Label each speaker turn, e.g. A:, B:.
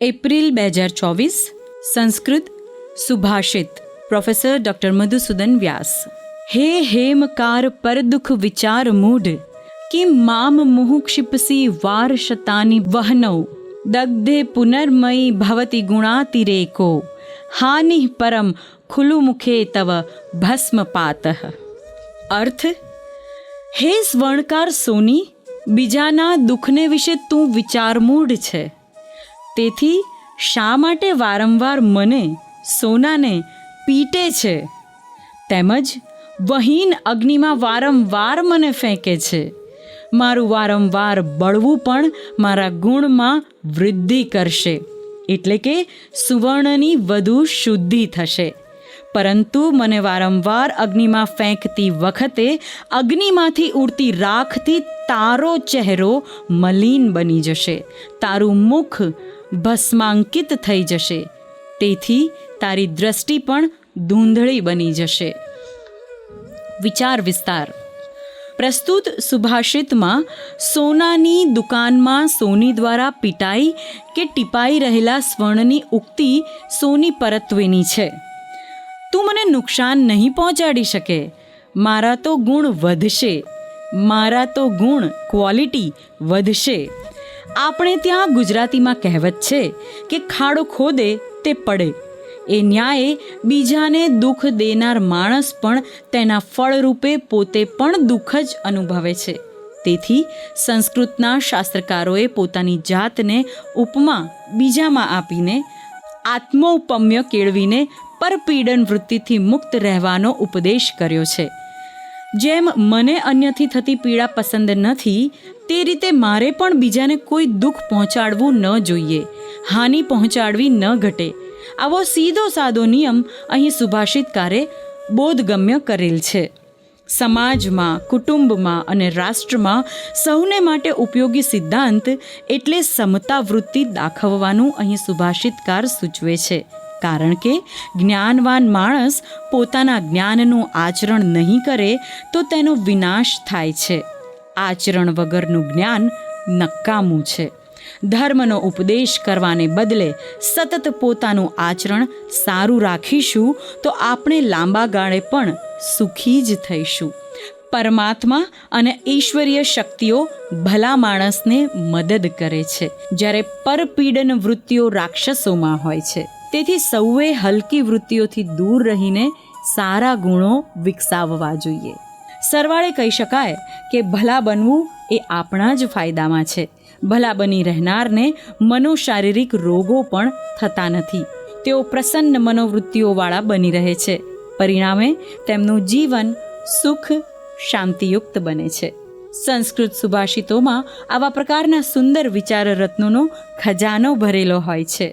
A: April 2024 Sanskrit સુભાષિત professor doctor Madhusudan Vyas. હે હેમકાર પર દુઃખ વિચાર મૂઢ કિમ મામ મુહુક્ષિપસી વાર શતાની વહનૌ દગ્ધે પુનર્મયી ભવતી ગુણાતિરેકો હાનિ પરમ ખુલ્લુ મુખે તવ ભસ્મપાતઃ. અર્થ: હે સ્વર્ણકાર સોની, બીજાના દુઃખને વિશે તું વિચારમૂઢ છે, તેથી શા માટે વારંવાર મને સોનાને પીટે છે, તેમજ વહીન અગ્નિમાં વારંવાર મને ફેંકે છે. મારું વારંવાર બળવું પણ મારા ગુણમાં વૃદ્ધિ કરશે, એટલે કે સુવર્ણની વધુ શુદ્ધિ થશે. પરંતુ મને વારંવાર અગ્નિમાં ફેંકતી વખતે અગ્નિમાંથી ઉડતી રાખથી તારો ચહેરો મલિન બની જશે, તારું મુખ ભસ્માંકિત થઈ જશે, તેથી તારી દ્રષ્ટિ પણ ધૂંધળી બની જશે. વિચાર વિસ્તાર. પ્રસ્તુત સુભાષિતમાં સોનાની દુકાનમાં સોની દ્વારા પીટાઈ કે ટીપાઈ રહેલા સ્વર્ણની ઉક્તિ સોની પરત્વેની છે. તું મને નુકસાન નહીં પહોંચાડી શકે, મારા તો ગુણ વધશે, મારા તો ગુણ ક્વોલિટી વધશે. આપણે ત્યાં ગુજરાતીમાં કહેવત છે કે ખાડો ખોદે તે પડે. એ ન્યાયે બીજાને દુઃખ દેનાર માણસ પણ તેના ફળરૂપે પોતે પણ દુઃખ જ અનુભવે છે. તેથી સંસ્કૃતના શાસ્ત્રકારોએ પોતાની જાતને ઉપમા બીજામાં આપીને આત્મૌપમ્ય કેળવીને પરપીડન વૃત્તિથી મુક્ત રહેવાનો ઉપદેશ કર્યો છે. જેમ મને અન્યથી થતી પીડા પસંદ નથી, તે રીતે મારે પણ બીજાને કોઈ દુઃખ પહોંચાડવું ન જોઈએ, હાનિ પહોંચાડવી ન ઘટે. આવો સીધો સાદો નિયમ અહીં સુભાષિતકારે બોધગમ્ય કરેલ છે. સમાજમાં, કુટુંબમાં અને રાષ્ટ્રમાં સૌને માટે ઉપયોગી સિદ્ધાંત એટલે સમતા વૃત્તિ દાખવવાનું અહીં સુભાષિતકાર સૂચવે છે. કારણ કે જ્ઞાનવાન માણસ પોતાના જ્ઞાનનું આચરણ નહીં કરે તો તેનો વિનાશ થાય છે. આચરણ વગરનું જ્ઞાન નકામું છે. ધર્મનો ઉપદેશ કરવાને બદલે સતત પોતાનું આચરણ સારું રાખીશું તો આપણે લાંબા ગાળે પણ સુખી જ થઈશું. પરમાત્મા અને ઈશ્વરીય શક્તિઓ ભલા માણસને મદદ કરે છે, જ્યારે પરપીડન વૃત્તિઓ રાક્ષસોમાં હોય છે. તેથી સૌએ હલકી વૃત્તિઓથી દૂર રહીને સારા ગુણો વિકસાવવા જોઈએ. સરવાળે કહી શકાય કે ભલા બનવું એ આપણા જ ફાયદામાં છે. ભલા બની રહેનારને મનોશારીરિક રોગો પણ થતા નથી. તેઓ પ્રસન્ન મનોવૃત્તિઓવાળા બની રહે છે. પરિણામે તેમનું જીવન સુખ શાંતિયુક્ત બને છે. સંસ્કૃત સુભાષિતોમાં આવા પ્રકારના સુંદર વિચાર રત્નોનો ખજાનો ભરેલો હોય છે.